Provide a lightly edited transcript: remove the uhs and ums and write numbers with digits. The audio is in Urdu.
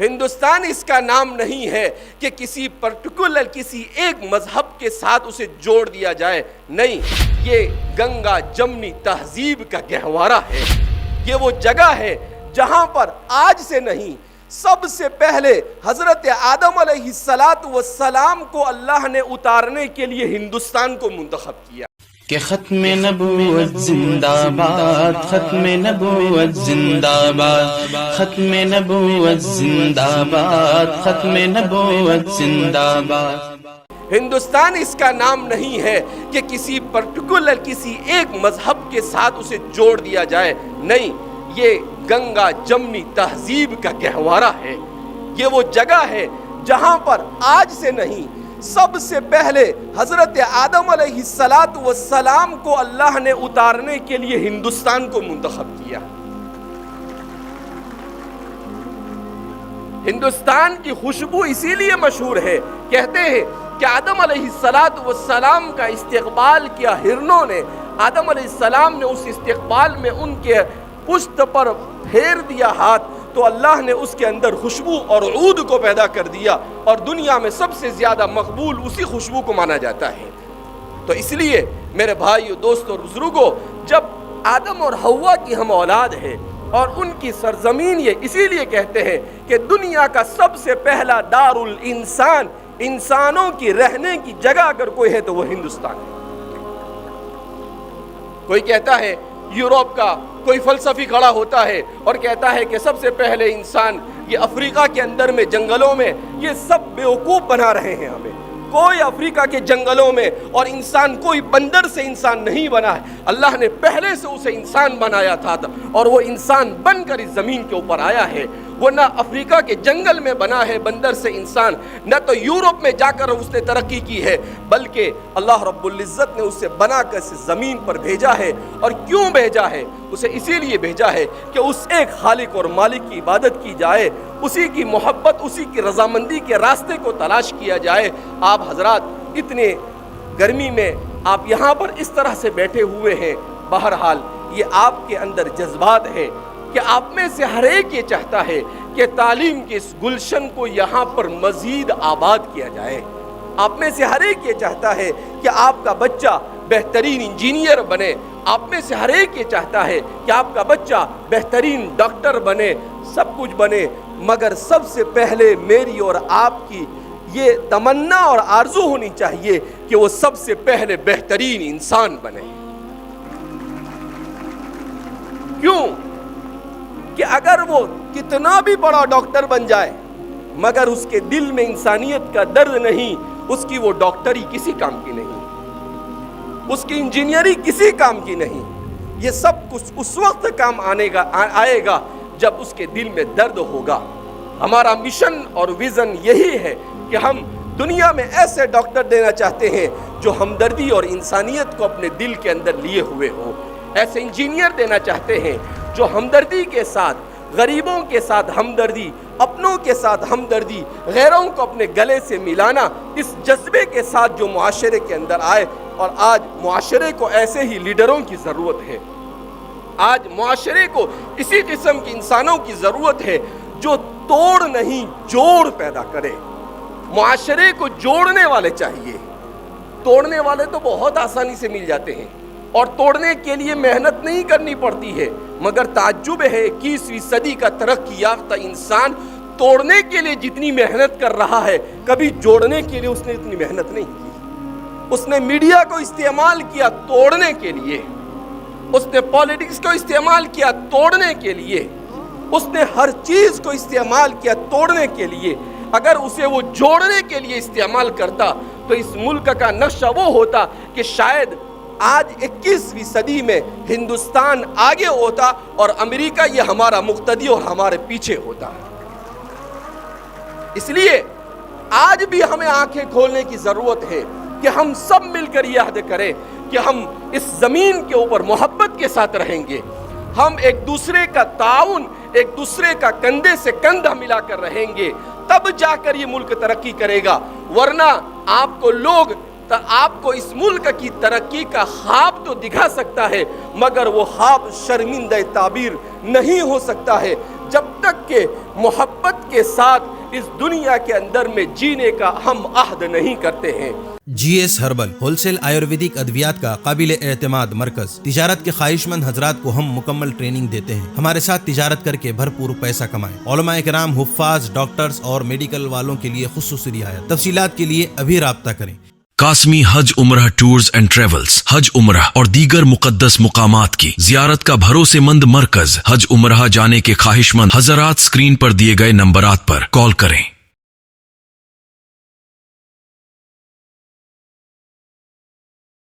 ہندوستان اس کا نام نہیں ہے کہ کسی پرٹیکولر کسی ایک مذہب کے ساتھ اسے جوڑ دیا جائے، نہیں، یہ گنگا جمنی تہذیب کا گہوارہ ہے۔ یہ وہ جگہ ہے جہاں پر آج سے نہیں، سب سے پہلے حضرت آدم علیہ السلام کو اللہ نے اتارنے کے لیے ہندوستان کو منتخب کیا کہ ختم نبوت زندہ باد، ختم نبوت زندہ باد، ختم نبوت زندہ باد، ختم نبوت زندہ باد۔ ہندوستان اس کا نام نہیں ہے کہ کسی پرٹیکولر کسی ایک مذہب کے ساتھ اسے جوڑ دیا جائے، نہیں، یہ گنگا جمنی تہذیب کا گہوارہ ہے۔ یہ وہ جگہ ہے جہاں پر آج سے نہیں، سب سے پہلے حضرت آدم علیہ السلام کو اللہ نے اتارنے کے لیے ہندوستان کو منتخب کیا۔ ہندوستان کی خوشبو اسی لیے مشہور ہے، کہتے ہیں کہ آدم علیہ السلام کا استقبال کیا ہرنوں نے، آدم علیہ السلام نے اس استقبال میں ان کے پشت پر پھیر دیا ہاتھ تو اللہ نے اس کے اندر خوشبو اور عود کو پیدا کر دیا، اور دنیا میں سب سے زیادہ مقبول اسی خوشبو کو مانا جاتا ہے۔ تو اس لیے میرے بھائیو، دوستو اور بزرگوں، جب آدم اور حوا کی ہم اولاد ہیں اور ان کی سرزمین یہ اسی لیے کہتے ہیں کہ دنیا کا سب سے پہلا دار الانسان، انسانوں کی رہنے کی جگہ اگر کوئی ہے تو وہ ہندوستان ہے۔ کوئی کہتا ہے یورپ کا، کوئی فلسفی کھڑا ہوتا ہے اور کہتا ہے کہ سب سے پہلے انسان یہ افریقہ کے اندر میں جنگلوں میں، یہ سب بیوقوف بنا رہے ہیں ہمیں۔ کوئی افریقہ کے جنگلوں میں اور انسان کوئی بندر سے انسان نہیں بنا ہے، اللہ نے پہلے سے اسے انسان بنایا تھا اور وہ انسان بن کر اس زمین کے اوپر آیا ہے۔ وہ نہ افریقہ کے جنگل میں بنا ہے بندر سے انسان، نہ تو یورپ میں جا کر اس نے ترقی کی ہے، بلکہ اللہ رب العزت نے اسے بنا کر اس زمین پر بھیجا ہے۔ اور کیوں بھیجا ہے؟ اسے اسی لیے بھیجا ہے کہ اس ایک خالق اور مالک کی عبادت کی جائے، اسی کی محبت، اسی کی رضامندی کے راستے کو تلاش کیا جائے۔ آپ حضرات اتنے گرمی میں آپ یہاں پر اس طرح سے بیٹھے ہوئے ہیں، بہرحال یہ آپ کے اندر جذبات ہے کہ آپ میں سے ہر ایک یہ چاہتا ہے کہ تعلیم کے اس گلشن کو یہاں پر مزید آباد کیا جائے۔ آپ میں سے ہر ایک یہ چاہتا ہے کہ آپ کا بچہ بہترین انجینئر بنے، آپ میں سے ہر ایک یہ چاہتا ہے کہ آپ کا بچہ بہترین ڈاکٹر بنے، سب کچھ بنے، مگر سب سے پہلے میری اور آپ کی یہ تمنا اور آرزو ہونی چاہیے کہ وہ سب سے پہلے بہترین انسان بنے۔ کیوں؟ کہ اگر وہ کتنا بھی بڑا ڈاکٹر بن جائے مگر اس کے دل میں انسانیت کا درد نہیں، اس کی وہ ڈاکٹری کسی کام کی نہیں، اس کی انجینئری کسی کام کی نہیں۔ یہ سب کچھ اس وقت کام آئے گا جب اس کے دل میں درد ہوگا۔ ہمارا مشن اور ویژن یہی ہے کہ ہم دنیا میں ایسے ڈاکٹر دینا چاہتے ہیں جو ہمدردی اور انسانیت کو اپنے دل کے اندر لیے ہوئے ہوں، ایسے انجینئر دینا چاہتے ہیں جو ہمدردی کے ساتھ، غریبوں کے ساتھ ہمدردی، اپنوں کے ساتھ ہمدردی، غیروں کو اپنے گلے سے ملانا، اس جذبے کے ساتھ جو معاشرے کے اندر آئے۔ اور آج معاشرے کو ایسے ہی لیڈروں کی ضرورت ہے، آج معاشرے کو اسی قسم کے انسانوں کی ضرورت ہے جو توڑ نہیں جوڑ پیدا کرے۔ معاشرے کو جوڑنے والے چاہیے، توڑنے والے تو بہت آسانی سے مل جاتے ہیں اور توڑنے کے لیے محنت نہیں کرنی پڑتی ہے، مگر تعجب ہے 21ویں صدی کا ترقی یافتہ انسان توڑنے کے لیے جتنی محنت کر رہا ہے، کبھی جوڑنے کے لیے اس نے اتنی محنت نہیں کی۔ اس نے میڈیا کو استعمال کیا توڑنے کے لیے، اس نے پالیٹکس کو استعمال کیا توڑنے کے لیے، اس نے ہر چیز کو استعمال کیا توڑنے کے لیے۔ اگر اسے وہ جوڑنے کے لیے استعمال کرتا تو اس ملک کا نقشہ وہ ہوتا کہ شاید آج 21ویں صدی میں ہندوستان آگے ہوتا اور امریکہ یہ ہمارا مقتدی اور ہمارے پیچھے ہوتا۔ اس لیے آج بھی ہمیں آنکھیں کھولنے کی ضرورت ہے کہ ہم سب مل کر یہ عہد کریں کہ ہم اس زمین کے اوپر محبت کے ساتھ رہیں گے، ہم ایک دوسرے کا تعاون، ایک دوسرے کا کندھے سے کندھا ملا کر رہیں گے، تب جا کر یہ ملک ترقی کرے گا۔ ورنہ آپ کو اس ملک کی ترقی کا خواب تو دکھا سکتا ہے مگر وہ خواب شرمندہ تعبیر نہیں ہو سکتا ہے جب تک کہ محبت کے ساتھ اس دنیا کے اندر میں جینے کا ہم عہد نہیں کرتے ہیں۔ G S herbal wholesale آیورویدک ادویات کا قابل اعتماد مرکز۔ تجارت کے خواہش مند حضرات کو ہم مکمل ٹریننگ دیتے ہیں۔ ہمارے ساتھ تجارت کر کے بھرپور پیسہ کمائیں۔ علماء کرام، حفاظ، ڈاکٹرز اور میڈیکل والوں کے لیے خصوصی رعایت۔ تفصیلات کے لیے ابھی رابطہ کریں۔ قاسمی حج عمرہ ٹورز اینڈ ٹریولز، حج عمرہ اور دیگر مقدس مقامات کی زیارت کا بھروسے مند مرکز۔ حج عمرہ جانے کے خواہش مند حضرات اسکرین پر دیے گئے نمبرات پر کال کریں۔